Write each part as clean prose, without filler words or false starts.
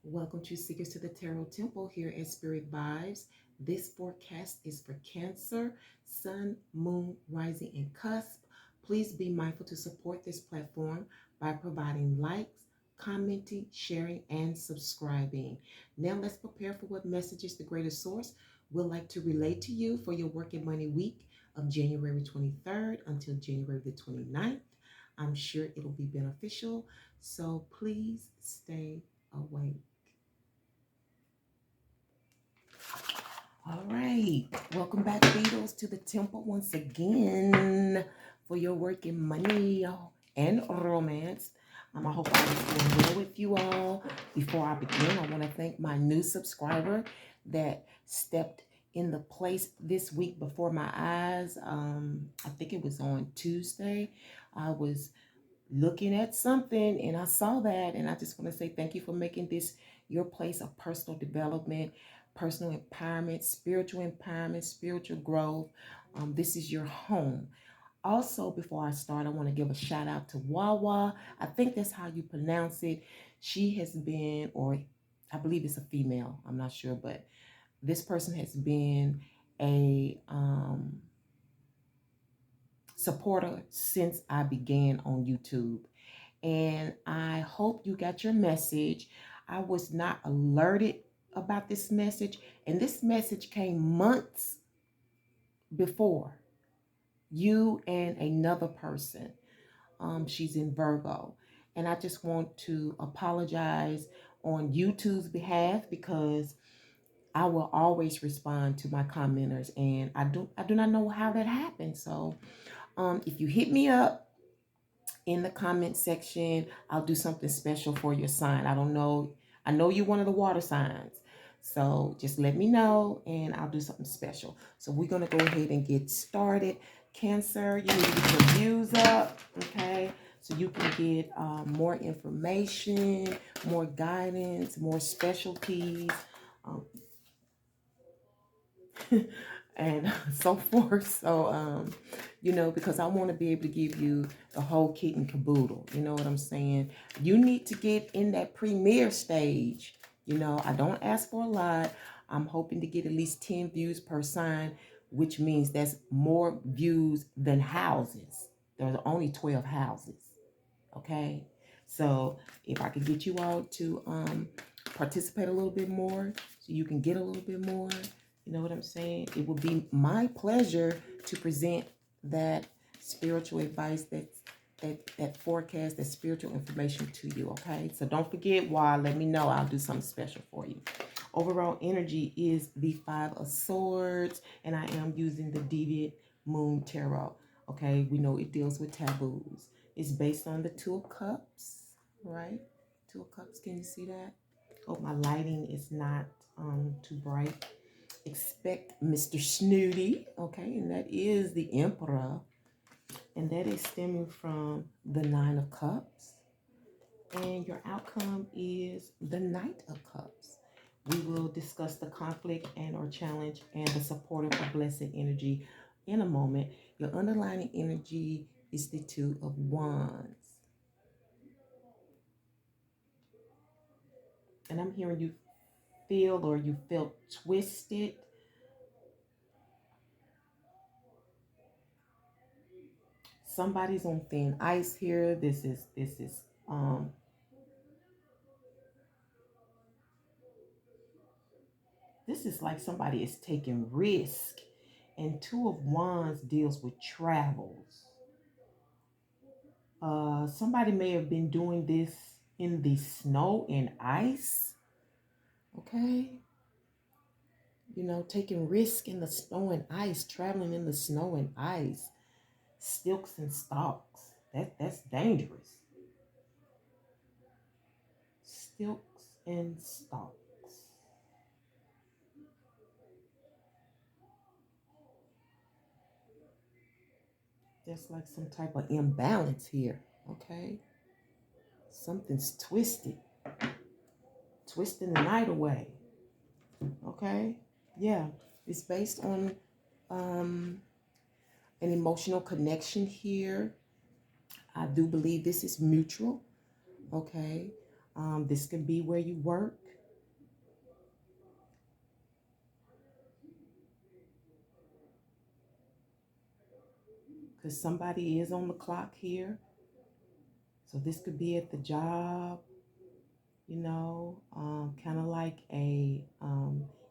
Welcome to Seekers to the Tarot Temple here at Spirit Vibes. This forecast is for Cancer, Sun, Moon, Rising, and Cusp. Please be mindful to support this platform by providing likes, commenting, sharing, and subscribing. Now let's prepare for what messages the greater source would like to relay to you for your work and money week of January 23rd until January the 29th. I'm sure it'll be beneficial, so please stay awake. All right. Welcome back, Beatles, to the temple once again for your work in money and romance. I hope I was doing well with you all. Before I begin, I want to thank my new subscriber that stepped in the place this week before my eyes. I think it was on Tuesday. I was looking at something and I saw that, and I just want to say thank you for making this your place of personal development, personal empowerment, spiritual growth. This is your home. Also, before I start, I want to give a shout out to Wawa. I think that's how you pronounce it. She has been, or I believe it's a female, I'm not sure, but this person has been a supporter since I began on YouTube. And I hope you got your message. I was not alerted about this message, and this message came months before you and another person. She's in Virgo, and I just want to apologize on YouTube's behalf because I will always respond to my commenters, and I do not know how that happened. So if you hit me up in the comment section, I'll do something special for your sign. I don't know. I know you're one of the water signs. So just let me know and I'll do something special. So we're going to go ahead and get started. Cancer, you need to get your views up, okay? So you can get more information, more guidance, more specialties. Um, and so forth. So, because I want to be able to give you the whole kit and caboodle. You know what I'm saying? You need to get in that premiere stage. I don't ask for a lot. I'm hoping to get at least 10 views per sign, which means that's more views than houses. There's only 12 houses. Okay? So if I could get you all to participate a little bit more so you can get a little bit more, you know what I'm saying? It would be my pleasure to present that spiritual advice, that forecast, that spiritual information to you, okay? So don't forget why. Let me know. I'll do something special for you. Overall energy is the Five of Swords, and I am using the Deviant Moon Tarot, okay? We know it deals with taboos. It's based on the Two of Cups, right? Two of Cups, can you see that? Oh, my lighting is not too bright. Expect Mr. Snooty, okay? And that is the Emperor. And that is stemming from the Nine of Cups. And your outcome is the Knight of Cups. We will discuss the conflict and or challenge and the supportive or blessed energy in a moment. Your underlying energy is the Two of Wands. And I'm hearing you feel or you felt twisted. Somebody's on thin ice here. This is like somebody is taking risk. And Two of Wands deals with travels. Somebody may have been doing this in the snow and ice. Okay. Taking risk in the snow and ice, traveling in the snow and ice, stilts and stalks. That's dangerous. Stilts and stalks. There's like some type of imbalance here. Okay. Something's twisted. Twisting the night away. Okay. Yeah. It's based on an emotional connection here. I do believe this is mutual. Okay. This can be where you work. Because somebody is on the clock here. So this could be at the job, kind of like a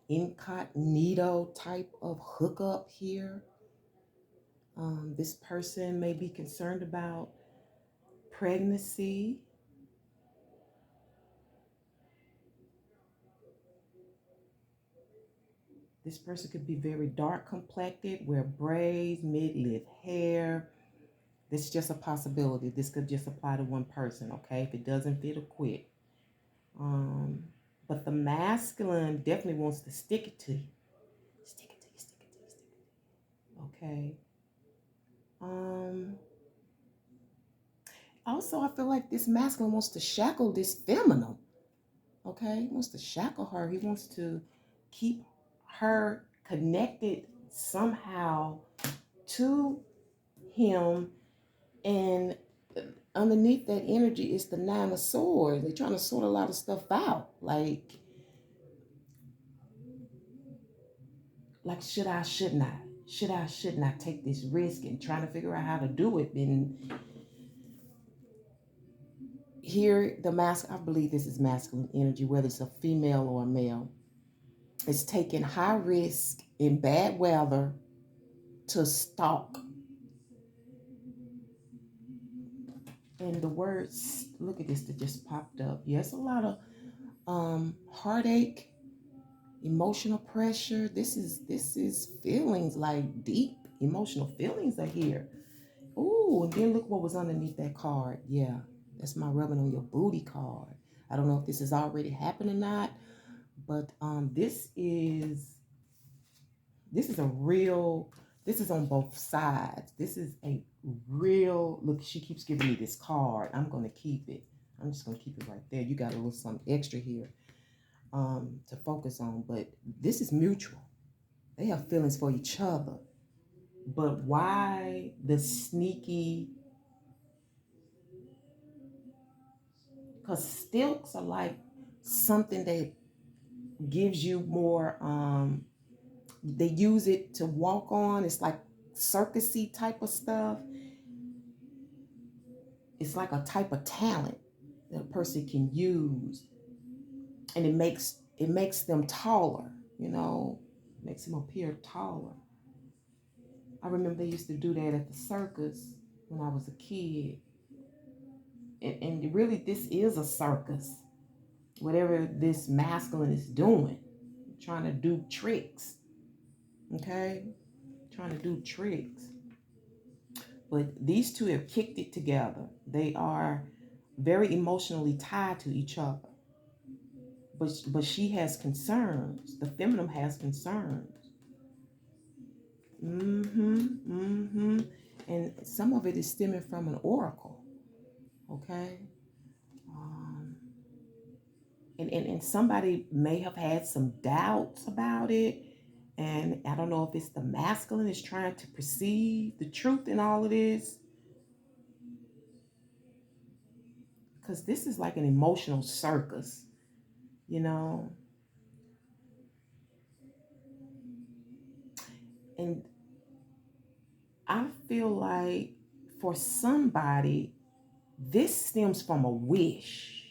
incognito type of hookup here. This person may be concerned about pregnancy. This person could be very dark complected, wear braids, mid-length hair. This is just a possibility. This could just apply to one person, okay? If it doesn't fit or quit. Um, but the masculine definitely wants to stick it to you. Stick it to you, stick it to you, stick it to you. Okay. Um, Also, I feel like this masculine wants to shackle this feminine. Okay, he wants to shackle her. He wants to keep her connected somehow to him. And underneath that energy is the Nine of Swords. They're trying to sort a lot of stuff out. Like shouldn't I? Shouldn't I take this risk and trying to figure out how to do it? And here, I believe this is masculine energy, whether it's a female or a male. It's taking high risk in bad weather to stalk. And the words, look at this that just popped up. Yes, a lot of heartache, emotional pressure. This is feelings, like deep emotional feelings are here. Ooh, and then look what was underneath that card. Yeah, that's my rubbing on your booty card. I don't know if this has already happened or not, but this is a real, this is on both sides. This is a real, look, she keeps giving me this card. I'm going to keep it. I'm just going to keep it right there. You got a little something extra here to focus on, but this is mutual. They have feelings for each other. But why the sneaky? Because stilts are like something that gives you more, they use it to walk on. It's like circusy type of stuff. It's like a type of talent that a person can use, and it makes them taller, makes them appear taller. I remember they used to do that at the circus when I was a kid. And really, this is a circus. Whatever this masculine is doing, trying to do tricks, okay? Trying to do tricks. But these two have kicked it together. They are very emotionally tied to each other. But she has concerns. The feminine has concerns. Mm-hmm. And some of it is stemming from an oracle. Okay. Um, and somebody may have had some doubts about it. And I don't know if it's the masculine is trying to perceive the truth in all of this. Because this is like an emotional circus, you know. And I feel like for somebody, this stems from a wish.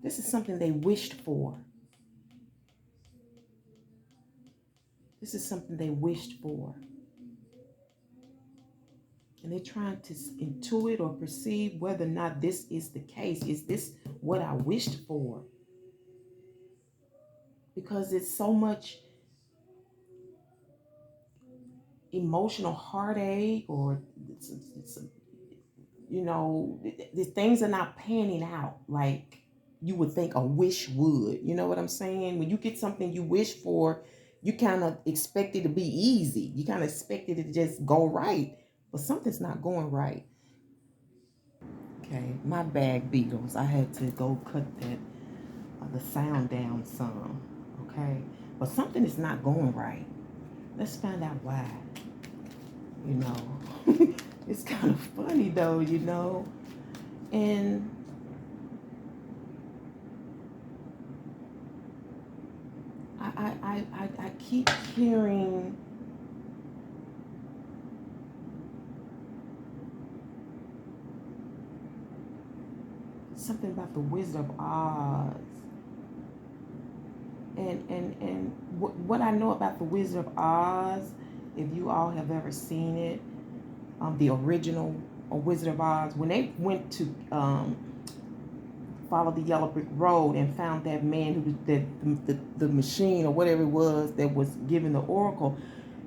This is something they wished for. This is something they wished for. And they're trying to intuit or perceive whether or not this is the case. Is this what I wished for? Because it's so much emotional heartache, or the things are not panning out like you would think a wish would. You know what I'm saying? When you get something you wish for, you kind of expect it to be easy. You kind of expect it to just go right, but something's not going right. Okay, my bag Beatles. I had to go cut the sound down some. Okay, but something is not going right. Let's find out why. You know, it's kind of funny though. And I keep hearing something about the Wizard of Oz. And what I know about the Wizard of Oz, if you all have ever seen it, the original Wizard of Oz, when they went to follow the yellow brick road and found that man who was the machine or whatever it was that was giving the oracle,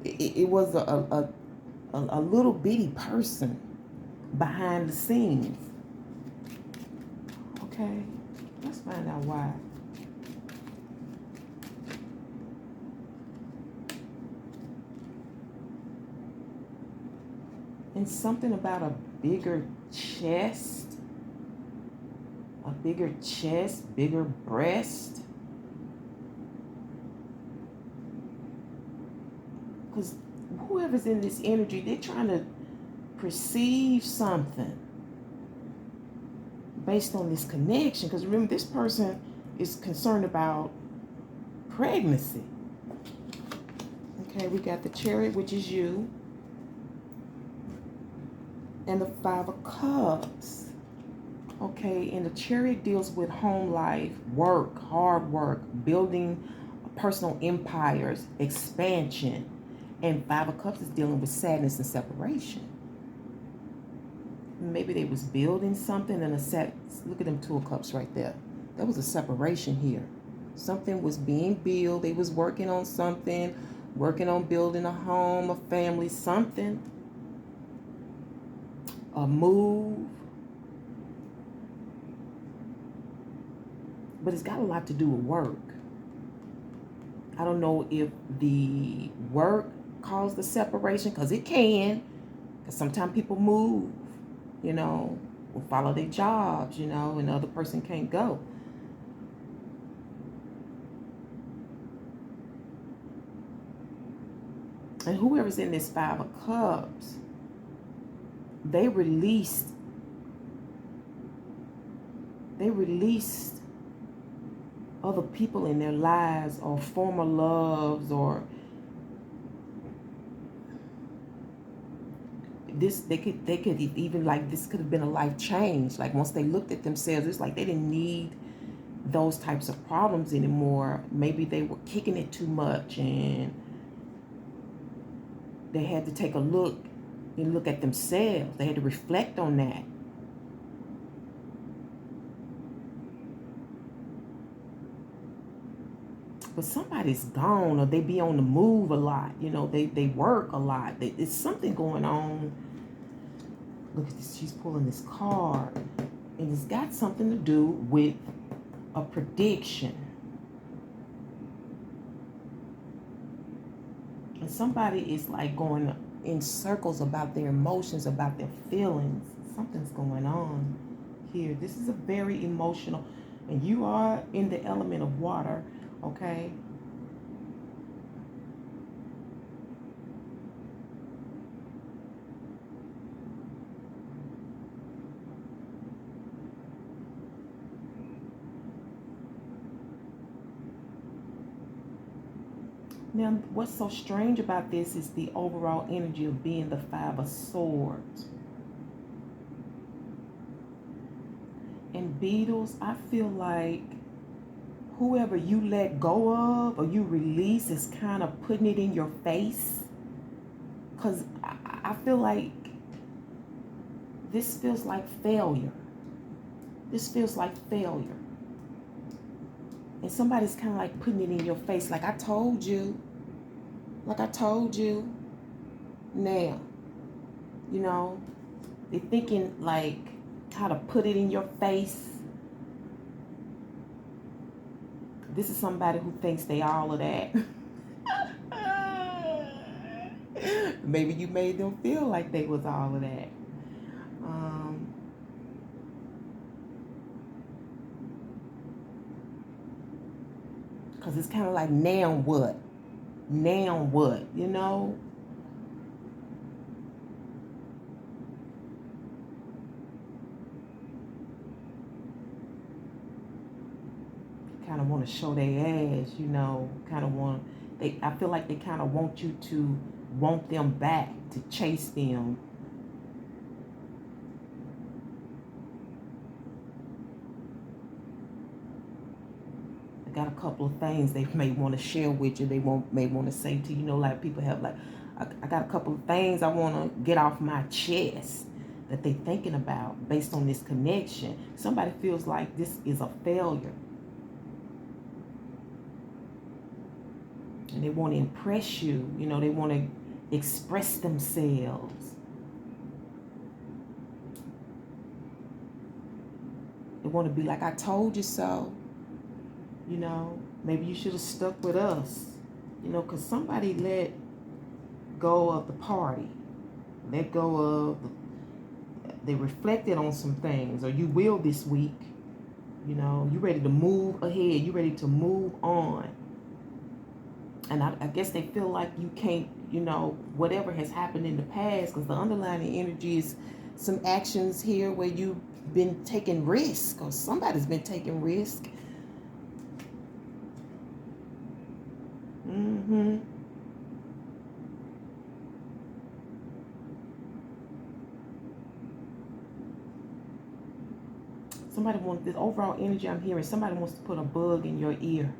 it was a little bitty person behind the scenes. Okay, let's find out why. And something about a bigger chest, bigger breast. Because whoever's in this energy, they're trying to perceive something based on this connection. Because remember, this person is concerned about pregnancy. Okay, we got the Chariot, which is you, and the Five of Cups. Okay, and the Chariot deals with home life, work, hard work, building personal empires, expansion. And Five of Cups is dealing with sadness and separation. Maybe they was building something and look at them Two of Cups right there. There was a separation here. Something was being built. They was working on something, working on building a home, a family, something. A move. But it's got a lot to do with work. I don't know if the work caused the separation, because it can. Because sometimes people move, or follow their jobs, and the other person can't go. And whoever's in this Five of Cups, they released other people in their lives, or former loves, or they could even, like, this could have been a life change. Like, once they looked at themselves, it's like they didn't need those types of problems anymore. Maybe they were kicking it too much, and they had to take a look and look at themselves. They had to reflect on that. But somebody's gone, or they be on the move a lot. They work a lot. It's something going on. Look at this. She's pulling this card. And it's got something to do with a prediction. And somebody is like going in circles about their emotions, about their feelings. Something's going on here. This is a very emotional. And you are in the element of water. Okay. Now, what's so strange about this is the overall energy of being the Five of Swords. And Beetles, I feel like whoever you let go of or you release is kind of putting it in your face. Because I feel like this feels like failure. This feels like failure. And somebody's kind of like putting it in your face. Like I told you. Like I told you. Now. They're thinking like how to put it in your face. This is somebody who thinks they all of that. Maybe you made them feel like they was all of that. Because it's kind of like, now what? Now what? kind of want to show their ass, you know, kind of want, I feel like they kind of want you to want them back, to chase them. I got a couple of things they may want to share with you. They may want to say to you, you know, like people have like, I got a couple of things I want to get off my chest that they thinking about based on this connection. Somebody feels like this is a failure. And they want to impress you. You know, they want to express themselves. They want to be like, I told you so. You know, maybe you should have stuck with us. You know, because somebody let go of the party. Let go of, they reflected on some things, or you will this week. You know, you ready to move ahead. You ready to move on. And I guess they feel like you can't, you know, whatever has happened in the past, because the underlying energy is some actions here where you've been taking risk, or somebody's been taking risk. Somebody wants, this overall energy I'm hearing, somebody wants to put a bug in your ear.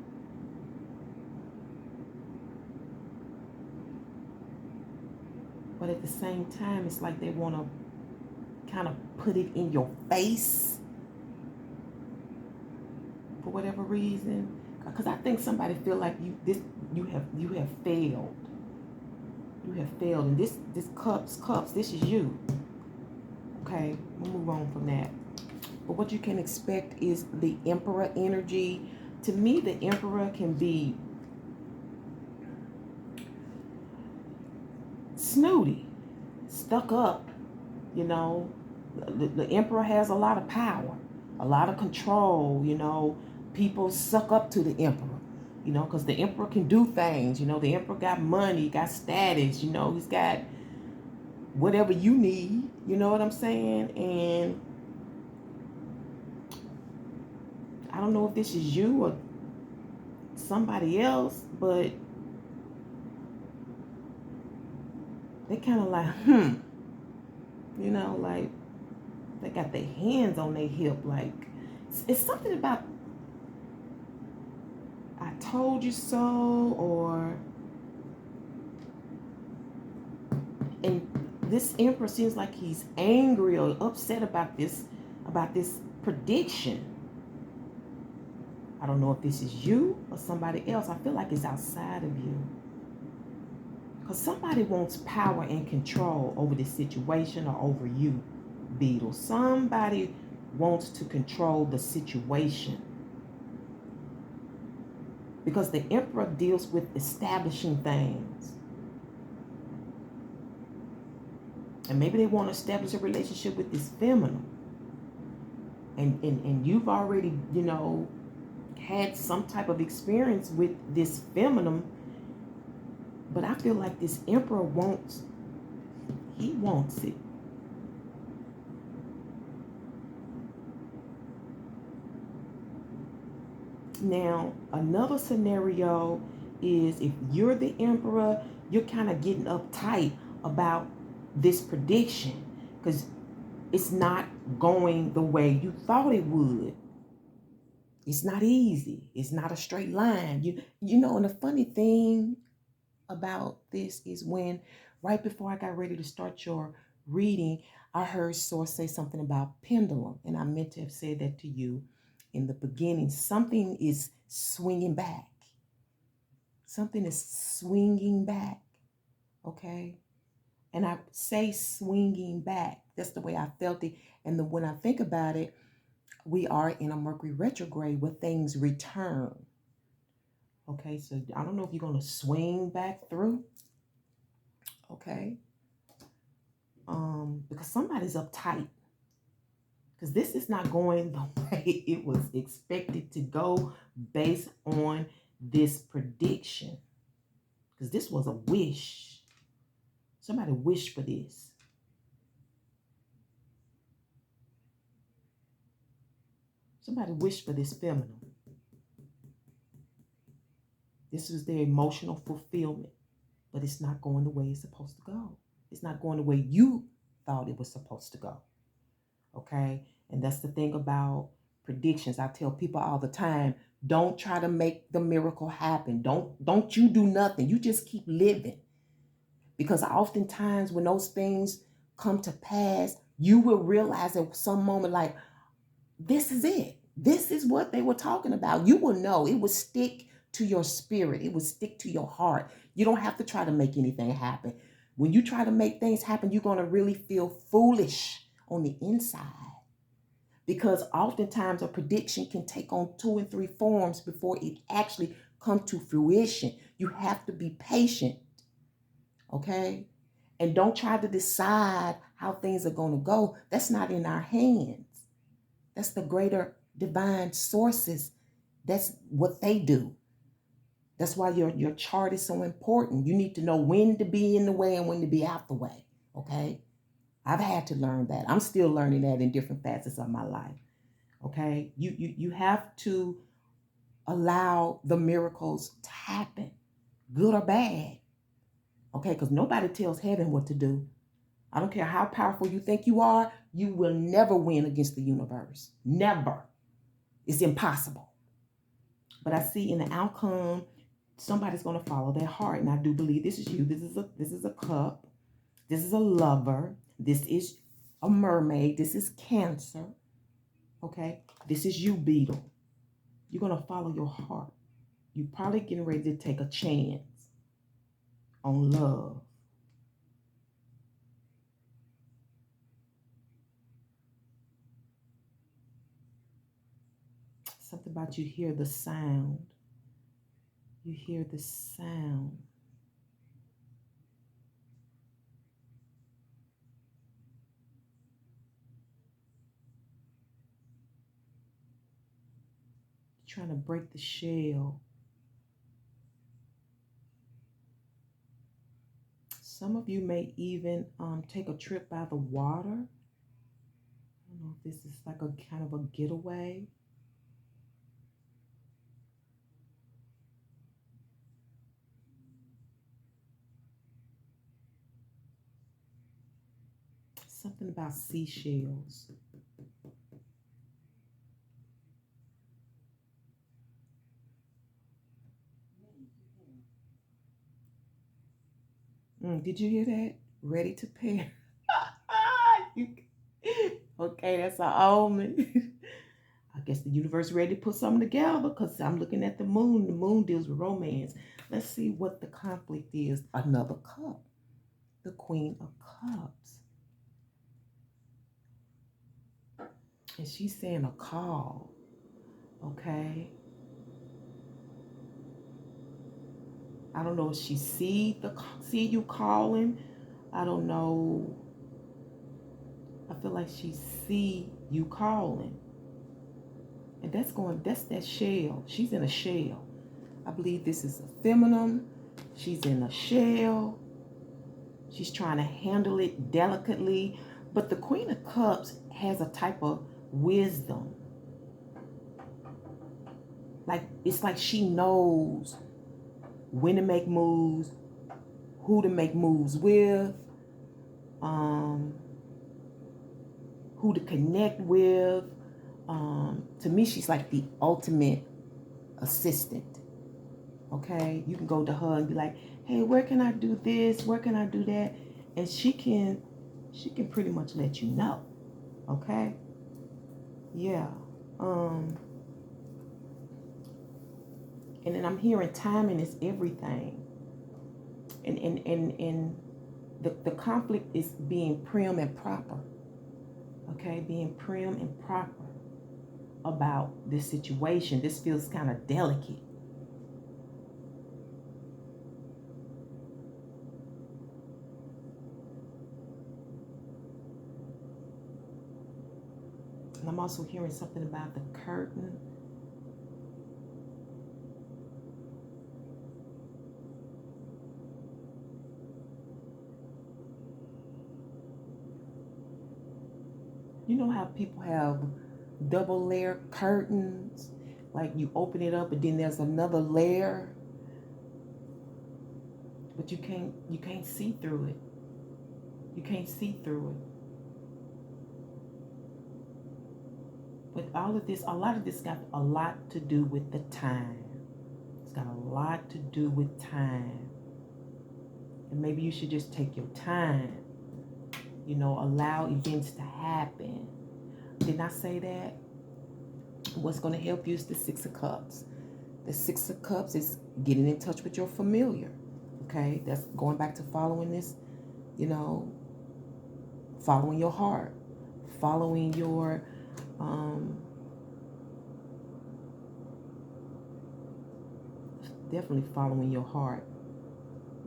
But at the same time, it's like they want to kind of put it in your face for whatever reason. Because I think somebody feel like you have failed. You have failed, and this cups, this is you. Okay, we'll move on from that. But what you can expect is the Emperor energy. To me, the Emperor can be snooty, stuck up, you know. The Emperor has a lot of power, a lot of control, you know. People suck up to the Emperor, you know, because the Emperor can do things, you know. The Emperor got money, got status, you know. He's got whatever you need, you know what I'm saying? And I don't know if this is you or somebody else, but they kind of like, you know, like they got their hands on their hip. Like, it's something about I told you so, or, and this Emperor seems like he's angry or upset about this prediction. I don't know if this is you or somebody else. I feel like it's outside of you. Because somebody wants power and control over this situation or over you, Beetle. Somebody wants to control the situation. Because the Emperor deals with establishing things. And maybe they want to establish a relationship with this feminine. And you've already, you know, had some type of experience with this feminine. But I feel like this Emperor wants it. Now, another scenario is if you're the Emperor, you're kind of getting uptight about this prediction because it's not going the way you thought it would. It's not easy. It's not a straight line. You know, and the funny thing about this is when right before I got ready to start your reading, I heard Source say something about pendulum, and I meant to have said that to you in the beginning. Something is swinging back. Something is swinging back. Okay? And I say swinging back. That's the way I felt it. And when I think about it, we are in a Mercury retrograde where things return. Okay, so I don't know if you're going to swing back through. Okay. Because somebody's uptight. Because this is not going the way it was expected to go based on this prediction. Because this was a wish. Somebody wished for this. Somebody wished for this feminine. This is their emotional fulfillment, but it's not going the way it's supposed to go. It's not going the way you thought it was supposed to go. Okay? And that's the thing about predictions. I tell people all the time, don't try to make the miracle happen. Don't you do nothing. You just keep living. Because oftentimes when those things come to pass, you will realize at some moment, like, this is it. This is what they were talking about. You will know. It will stick to your spirit. It will stick to your heart. You don't have to try to make anything happen. When you try to make things happen, you're going to really feel foolish on the inside. Because oftentimes a prediction can take on 2 and 3 forms before it actually comes to fruition. You have to be patient. Okay? And don't try to decide how things are going to go. That's not in our hands. That's the greater divine sources. That's what they do. That's why your chart is so important. You need to know when to be in the way and when to be out the way. Okay? I've had to learn that. I'm still learning that in different facets of my life. Okay? You have to allow the miracles to happen, good or bad. Okay? Because nobody tells heaven what to do. I don't care how powerful you think you are, you will never win against the universe. Never. It's impossible. But I see in the outcome, somebody's going to follow their heart. And I do believe this is you. This is a cup. This is a lover. This is a mermaid. This is Cancer. Okay? This is you, Beetle. You're going to follow your heart. You're probably getting ready to take a chance on love. Something about you hear the sound. You hear the sound. You're trying to break the shell. Some of you may even take a trip by the water. I don't know if this is like a kind of a getaway. Something about seashells. Did you hear that? Ready to pair. Okay, that's an omen. I guess the universe ready to put something together because I'm looking at the moon. The moon deals with romance. Let's see what the conflict is. Another cup. The Queen of Cups. And she's saying a call. Okay. I don't know if she see you calling. I don't know. I feel like she see you calling. And that's that shell. She's in a shell. I believe this is a feminine. She's in a shell. She's trying to handle it delicately. But the Queen of Cups has a type of wisdom. It's like she knows when to make moves, who to make moves with, who to connect with. To me, she's like the ultimate assistant. Okay, you can go to her and be like, "Hey, where can I do this? Where can I do that?" And she can pretty much let you know. Okay, yeah. And then I'm hearing timing is everything. And the conflict is being prim and proper. Okay, being prim and proper about this situation. This feels kind of delicate. And I'm also hearing something about the curtain. You know how people have double layer curtains? Like you open it up and then there's another layer. But you can't see through it. You can't see through it. But a lot of this got a lot to do with the time. It's got a lot to do with time. And maybe you should just take your time. Allow events to happen. Didn't I say that? What's going to help you is the Six of Cups. The Six of Cups is getting in touch with your familiar. Okay? That's going back to following this, following your heart, following your definitely following your heart.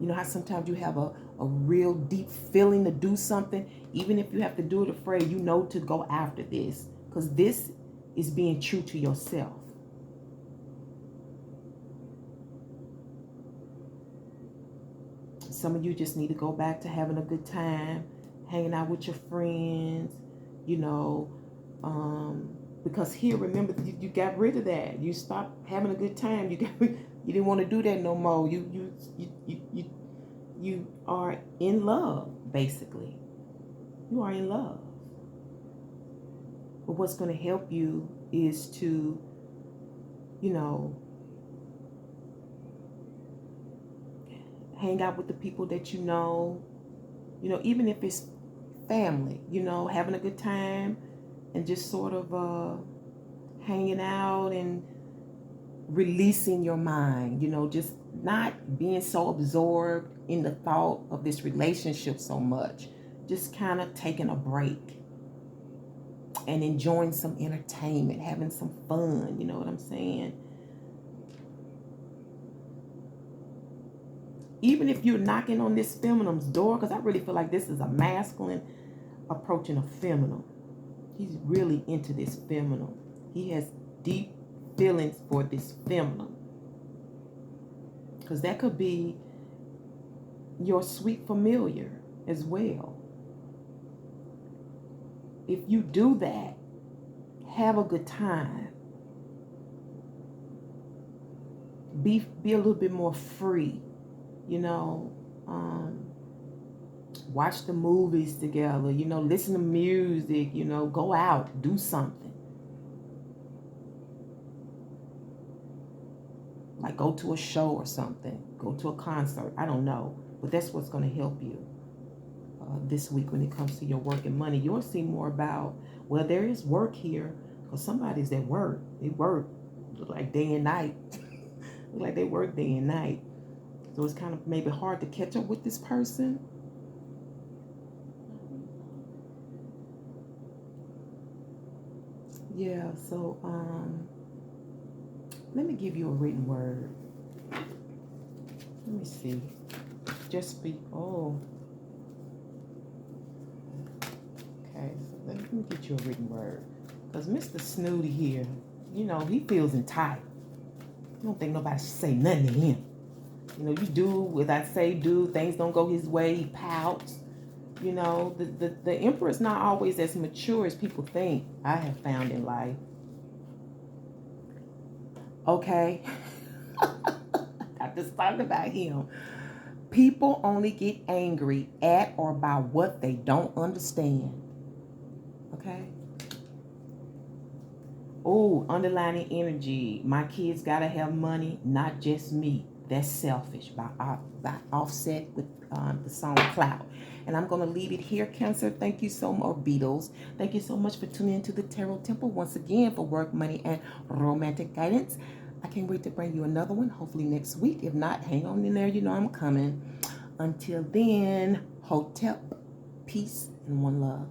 You know how sometimes you have a real deep feeling to do something, even if you have to do it afraid, to go after this, because this is being true to yourself. Some of you just need to go back to having a good time, hanging out with your friends, because here, remember, you got rid of that. You stopped having a good time. You didn't want to do that no more. You are in love, basically. You are in love. But what's going to help you is to, hang out with the people that even if it's family, having a good time and just sort of hanging out and releasing your mind, just not being so absorbed in the thought of this relationship so much, just kind of taking a break and enjoying some entertainment, having some fun, you know what I'm saying? Even if you're knocking on this feminine's door, because I really feel like this is a masculine approaching a feminine. He's really into this feminine. He has deep feelings for this feminine. Because that could be your sweet familiar as well. If you do that, have a good time. Be a little bit more free. Watch the movies together, listen to music, go out, do something. Like go to a show or something, go to a concert, I don't know. But that's what's going to help you this week when it comes to your work and money. You'll see more about, well, there is work here, because somebody's at work. They work like day and night. Like they work day and night. So it's kind of maybe hard to catch up with this person. Yeah, so let me give you a written word. Let me see. Just speak. Oh. Okay, so let me get you a written word. Because Mr. Snooty here, he feels entitled. I don't think nobody should say nothing to him. You do what I say do. Things don't go his way. He pouts. The emperor's not always as mature as people think, I have found in life. Okay. I just talked about him. People only get angry at or by what they don't understand. Okay? Oh, underlining energy. My kids gotta have money, not just me. That's selfish by Offset with the song Cloud. And I'm going to leave it here, Cancer. Thank you so much, Beatles. Thank you so much for tuning into the Tarot Temple once again for work, money, and romantic guidance. I can't wait to bring you another one, hopefully next week. If not, hang on in there. I'm coming. Until then, Hotep, peace, and one love.